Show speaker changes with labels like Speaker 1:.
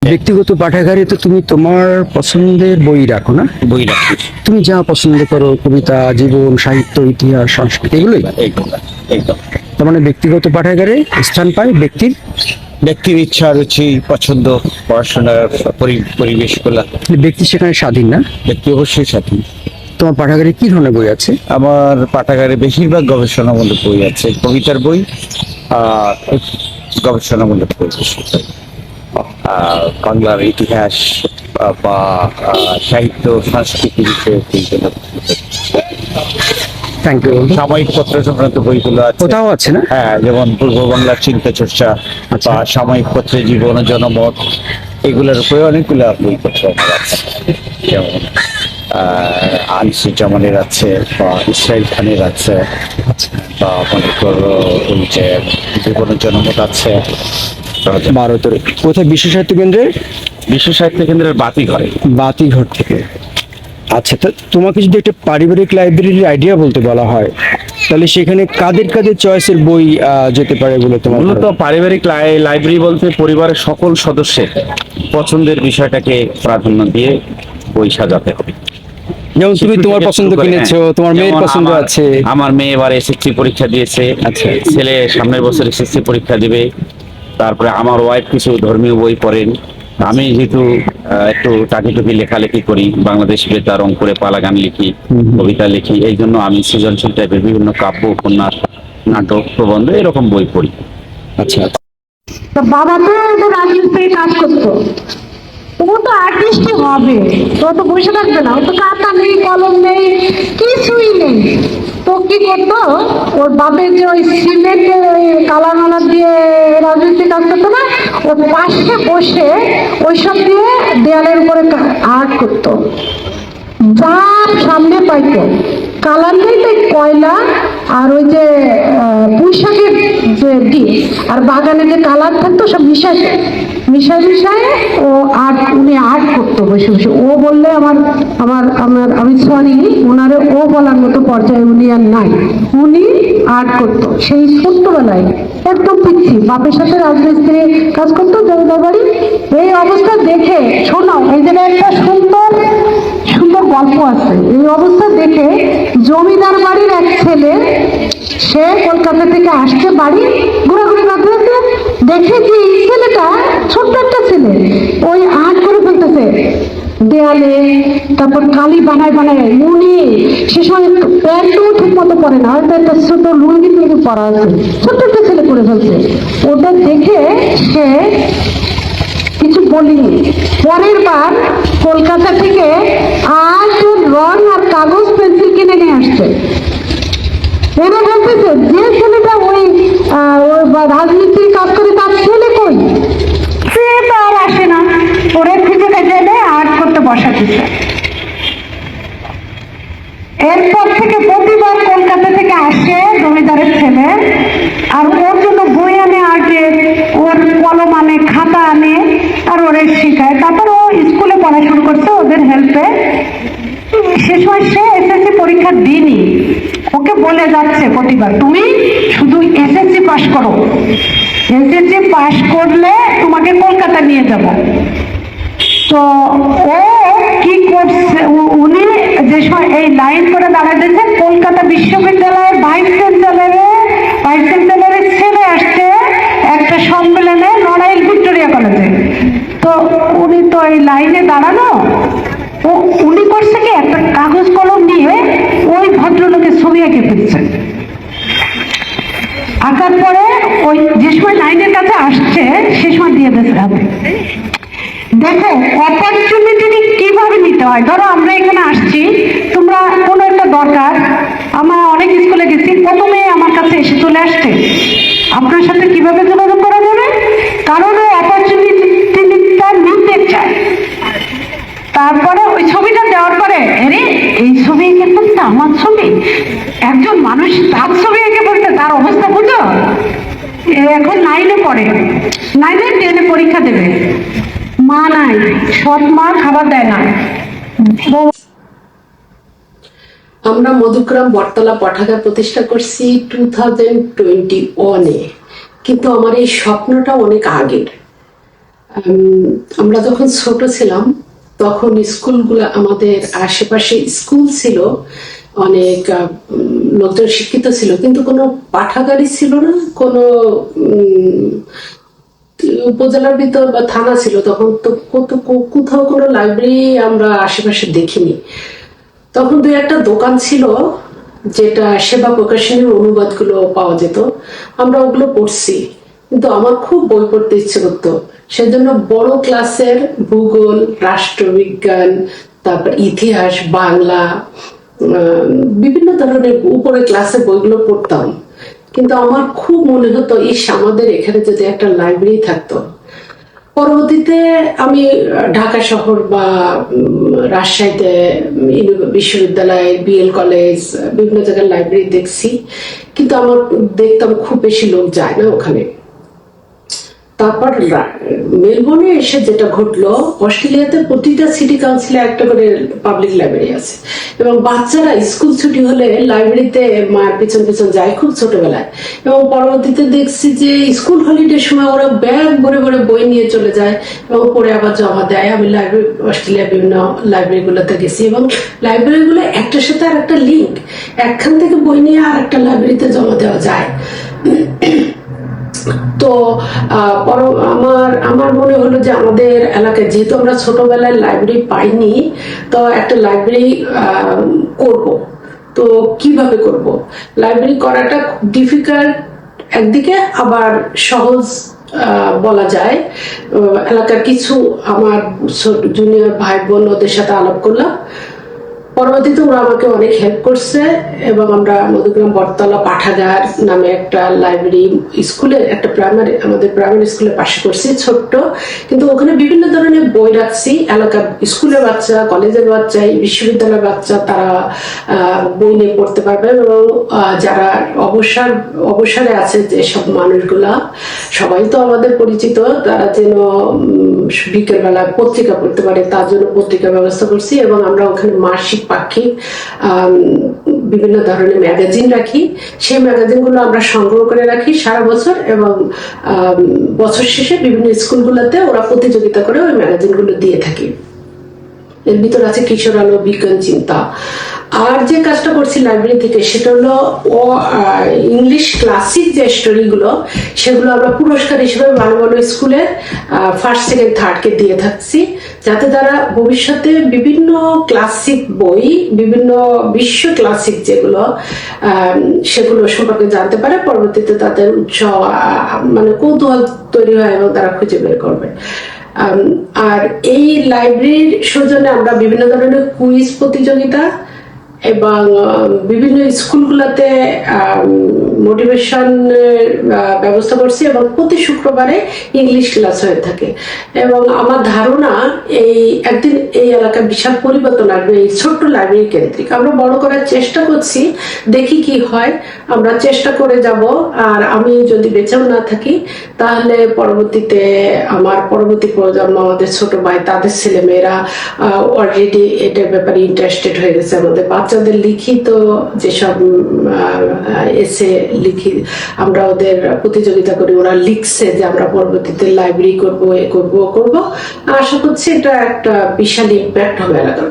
Speaker 1: ব্যক্তিগত পাঠাগারে তো তুমি তোমার পছন্দের বই রাখো না?
Speaker 2: বই রাখি।
Speaker 1: তুমি যা পছন্দ করো, কবিতা, জীবন, সাহিত্য, ইতিহাস, সংস্কৃতি, এগুলোই।
Speaker 2: একদম একদম।
Speaker 1: তার মানে ব্যক্তিগত পাঠাগারে স্থান পায়
Speaker 2: ব্যক্তির ইচ্ছা, রুচি, পছন্দ, পড়াশোনার পরিবেশগুলা।
Speaker 1: ব্যক্তি সেখানে স্বাধীন না?
Speaker 2: ব্যক্তি অবশ্যই স্বাধীন।
Speaker 1: তোমার পাঠাগারে কি ধরনের বই আছে?
Speaker 2: আমার পাঠাগারে বেশিরভাগ গবেষণামূলক বই আছে, কবিতার বই আর গবেষণামূলক বই। বাংলার ইতিহাস বা সাহিত্য সংস্কৃতি বিষয়ে বইগুলো।
Speaker 1: Thank you.
Speaker 2: সাময়িক পত্র সংক্রান্ত বইগুলো আছে।
Speaker 1: কোথাও আছে না?
Speaker 2: হ্যাঁ, যেমন পূর্ব বাংলার চিন্তা চর্চা বা সাময়িক পত্রে জীবন ও জনমত, এগুলোর উপরে অনেকগুলো বইপত্র আমার আছে। যেমন আনিসুজ্জামানের আছে বা ইসরাইল খানের আছে বা মনে করো ওই যে জীবন ও জনমত আছে।
Speaker 1: ভারতের কোথায়? বিশ্ব সাহিত্য কেন্দ্রের?
Speaker 2: বিশ্ব সাহিত্য কেন্দ্রের
Speaker 1: বাতিঘর থেকে। আচ্ছা, তো তোমাকে যদি একটা পারিবারিক লাইব্রেরির আইডিয়া বলতে বলা হয়, তাহলে সেখানে কাদের কাদের চয়েসের বই যেতে পারে বলে তোমার
Speaker 2: মূলত পারিবারিক লাইব্রেরি বলতে পরিবারের সকল সদস্যের পছন্দের বিষয়টাকে প্রাধান্য দিয়ে বই সাজাতে হবে।
Speaker 1: যেমন তুমি তোমার পছন্দ কিনেছো, তোমার মেয়ের
Speaker 2: যেমন
Speaker 1: পছন্দ আছে।
Speaker 2: আমার মেয়ে এবার এসএসসি পরীক্ষা দিয়েছে।
Speaker 1: আচ্ছা।
Speaker 2: ছেলে সামনের বছর এসএসসি পরীক্ষা দিবে। তারপরে আমার ওয়াইফ কিছু ধর্মীয় বই পড়েন। আমি যেহেতু একটু টাকিটুকি লেখালেখি করি, বাংলাদেশ বেতার, রংপুরে পালা গান লিখি, কবিতা লিখি, এই জন্য আমি সৃজনশীল টাইপের বিভিন্ন কাব্য, উপন্যাস, নাটক, প্রবন্ধ এরকম বই পড়ি।
Speaker 1: আচ্ছা।
Speaker 3: তো বাবা তো রাজমিস্ত্রি কাজ করতো, ও তো আর্টিস্টই হবে, তো তো বসে থাকবে না, ও তো খাতা নেই, কলম নেই, কিছুই নেই। তো কি করতো, ওর বাপের যে ওই সিমেন্টের ওই কালার মালার দিয়ে রাজমিস্ত্রি কাজ করতো না, ওর পাশে বসে ওইসব দিয়ে দেয়ালের উপরে আর্ট করতো। যা সামনে পাইতো, কালার নেই তাই কয়লা আর ওই যে পুঁইশাকের যে ডিম আর বাগানে যে কালার থাকতো সব মিশায় ও উনি আর্ট করতো বসে বসে। ও বললে আমি সরি, ওনারে ও বলার মতো পর্যায়ে উনি আর নাই, উনি আর্ট করতো সেই ছোট্টবেলায়। একদম পিচ্ছি, বাপের সাথে রাজমিস্ত্রি কাজ করতো জমিদার বাড়ি। এই অবস্থা দেখে শোনো, এই যে একটা সুন্দর সুন্দর গল্প আছে। এই অবস্থা দেখে জমিদার বাড়ির এক ছেলে, সে কলকাতা থেকে আসছে বাড়ি ঘোরাঘুরি করতে, দেখে যে এই ছেলেটা, ছোট্ট একটা ছেলে, ওই আর্ট করে ফেলতেছে দেয়ালে, তারপর কালি বানায় মুনি। সে সময় প্যান্টও ঠিক মতো পরে না, হয়তো একটা ছোট লুঙ্গি পরা আছে, ছোট্ট একটা ছেলে করে ফেলছে। ওটা দেখে সে কিছু বলিনি। পরের বার কলকাতা থেকে আর্ট, রং আর কাগজ, পেন্সিল কিনে নিয়ে আসছে। এবার বলতেছে যে ছেলেটা ওই রাজনীতির কাজ করে, তার ছেলে কই? সে তো আর আসে না। ওরে খুঁজে কাজে এনে আর্ট করতে বসাতেছে। এরপর থেকে প্রতিবার কলকাতা থেকে আসে জমিদারের ছেলে, আর ওর জন্য বই আনে আর্টের, ওর কলম আনে, খাতা আনে, আর ওরে শিখায়। তারপর ও স্কুলে পড়াশোনা করছে ওদের হেল্পে। সে সময় সে এসএসসি পরীক্ষা দিইনি, ওকে বলে যাচ্ছে প্রতিবার, তুমি শুধু এসএসসি পাস করো, এসএসসি পাস করলে তোমাকে কলকাতা নিয়ে যাব। তো ও কি করছে, উনি যে সময় এই লাইন করে দাঁড়াইতেছে, কলকাতা বিশ্ববিদ্যালয়ের ভাইস চ্যান্সেলরের ছেলে আসছে একটা সম্মেলনে নড়াইল ভিক্টোরিয়া কলেজে। তো উনি তো এই লাইনে দাঁড়ানো, উনি করছে কি, একটা কাগজ কলম নিয়ে ওই ভদ্রলোকের ছবি এঁকে ফেলছে। আঁকার পরে ওই যে সময় লাইনের কাছে আসছে সে সময় দিয়ে দিয়েছে হাতে। দেখো অপরচুনিটি কিভাবে নিতে হয়। ধরো আমরা এখানে আসছি, তোমরা কোনো একটা দরকার, আমরা অনেক স্কুলে গেছি, প্রথমে আমার কাছে এসে চলে আসছে, আপনার সাথে কিভাবে যোগাযোগ করা যাবে? কারণ ওই অপরচুনিটিটা নিতে চায়। তারপরে ওই ছবিটা দেওয়ার পরে, আরে এই ছবি এঁকে ফেলতে, আমার ছবি, একজন মানুষ তার ছবি এঁকে ফেলতে, তার অবস্থা বুঝো। এখন 9-এ পড়ে, 9-এ 10-এ পরীক্ষা দেবে, মা নাই, সৎ মা খাবার দেয় না।
Speaker 4: আমরা মধুগ্রাম বটতলা পাঠাগার প্রতিষ্ঠা করছি 2021-এ, কিন্তু আমার এই স্বপ্নটা অনেক আগের। আমরা যখন ছোট ছিলাম তখন স্কুলগুলো, আমাদের আশেপাশে স্কুল ছিল, অনেক লোকজন শিক্ষিত ছিল, কিন্তু কোনো পাঠাগারই ছিল না, কোনো উপজেলার ভিতর বা থানা ছিল তখন তো কোথাও কোনো লাইব্রেরি আমরা আশেপাশে দেখিনি। তখন দুই একটা দোকান ছিল যেটা সেবা প্রকাশনীর অনুবাদগুলো পাওয়া যেত, আমরা ওগুলো পড়ছি, কিন্তু আমার খুব বই পড়তে ইচ্ছে করতো। সেজন্য বড় ক্লাসের ভূগোল, রাষ্ট্রবিজ্ঞান, তারপর ইতিহাস, বাংলা, বিভিন্ন ধরনের উপরে ক্লাসের বইগুলো পড়তাম। কিন্তু আমার খুব মনে হতো আমাদের এখানে যদি একটা লাইব্রেরি থাকতো। পরবর্তীতে আমি ঢাকা শহর বা রাজশাহীতে বিশ্ববিদ্যালয়, বিএল কলেজ, বিভিন্ন জায়গায় লাইব্রেরি দেখছি, কিন্তু আমার দেখতাম খুব বেশি লোক যায় না ওখানে। তারপর মেলবোর্নে এসে যেটা ঘটলো, অস্ট্রেলিয়াতে প্রতিটা সিটি কাউন্সিলে একটা করে পাবলিক লাইব্রেরি আছে, এবং বাচ্চারা স্কুল ছুটি হলে লাইব্রেরিতে মার পিছন পিছন যায় খুব ছোটবেলায়। এবং পরবর্তীতে দেখছি যে স্কুল হলিডের সময় ওরা ব্যাগ ভরে ভরে বই নিয়ে চলে যায় এবং পড়ে আবার জমা দেয়। আমি অস্ট্রেলিয়ার বিভিন্ন লাইব্রেরিগুলোতে গেছি, এবং লাইব্রেরিগুলো একটার সাথে আর একটা লিঙ্ক, একখান থেকে বই নিয়ে আর একটা লাইব্রেরিতে জমা দেওয়া যায়। তো আমার মনে হলো যে আমাদের এলাকায় যেহেতু আমরা ছোটবেলায় লাইব্রেরি পাইনি, তো একটা লাইব্রেরি করব। তো কিভাবে করব? লাইব্রেরি করাটা ডিফিকাল্ট একদিকে, আবার সহজ বলা যায়। এলাকার কিছু আমার জুনিয়র ভাই বোন, ওদের সাথে আলাপ করলাম। পরবর্তীতে ওরা আমাকে অনেক হেল্প করছে, এবং আমরা মধুগ্রাম বটতলা পাঠাগার নামে একটা লাইব্রেরি স্কুলের একটা আমাদের প্রাইমারি স্কুলের পাশে করছি, ছোট্ট, কিন্তু ওখানে বিভিন্ন ধরনের বই রাখছি। এলাকার স্কুলের বাচ্চা, কলেজের বাচ্চা, বিশ্ববিদ্যালয়ের বাচ্চা, তারা বই নিয়ে পড়তে পারবে। এবং যারা অবসরে আছে যেসব মানুষগুলা, সবাই তো আমাদের পরিচিত, তারা যেন বিকেলবেলা পত্রিকা পড়তে পারে তার জন্য পত্রিকার ব্যবস্থা করছি। এবং আমরা ওখানে মাসিক, পাক্ষিক বিভিন্ন ধরনের ম্যাগাজিন রাখি। সেই ম্যাগাজিনগুলো আমরা সংগ্রহ করে রাখি সারা বছর, এবং বছর শেষে বিভিন্ন স্কুলগুলোতে ওরা প্রতিযোগিতা করে ওই ম্যাগাজিনগুলো দিয়ে থাকি। এর ভিতর আছে কিশোর আলো, বিজ্ঞান চিন্তা। আর যে কাজটা করছি লাইব্রেরি থেকে, সেটা হলো ইংলিশ ক্লাসিক যে স্টোরিগুলো, সেগুলো আমরা পুরস্কার হিসেবে ভালো ভালো স্কুলে ফার্স্ট, সেকেন্ড, থার্ডকে দিয়ে থাকছি, যাতে তারা ভবিষ্যতে বিভিন্ন ক্লাসিক বই, বিভিন্ন বিশ্ব ক্লাসিক যেগুলো, সেগুলো সম্পর্কে জানতে পারে। পরবর্তীতে তাদের উৎসাহ, মানে কৌতূহল তৈরি হয়, এবং তারা খুঁজে বের করবে। আর এই লাইব্রেরির সৌজন্যে আমরা বিভিন্ন ধরনের কুইজ প্রতিযোগিতা এবং বিভিন্ন স্কুলগুলোতে মোটিভেশন ব্যবস্থা করছি, এবং প্রতি শুক্রবারে ইংলিশ ক্লাস হয়ে থাকে। এবং আমার ধারণা একদিন এই এলাকার বিশাল পরিবর্তন আসবে এই ছোট্ট লাইব্রেরি কেন্দ্রিক। আমরা বড় করার চেষ্টা করছি, দেখি কি হয়, আমরা চেষ্টা করে যাব। আর আমি যদি বেঁচেও না থাকি, তাহলে পরবর্তীতে আমার পরবর্তী প্রজন্ম, আমাদের ছোট ভাই, তাদের ছেলে মেয়েরা অলরেডি এটার ব্যাপারে ইন্টারেস্টেড হয়ে গেছে। আমাদের বাচ্চাদের লিখিত যেসব এসে লিখি, আমরা ওদের প্রতিযোগিতা করি, ওরা লিখছে যে আমরা পরবর্তীতে লাইব্রেরি করবো, এ করবো, ও করবো। আশা করছি এটা একটা বিশাল ইম্প্যাক্ট হবে এলাকার।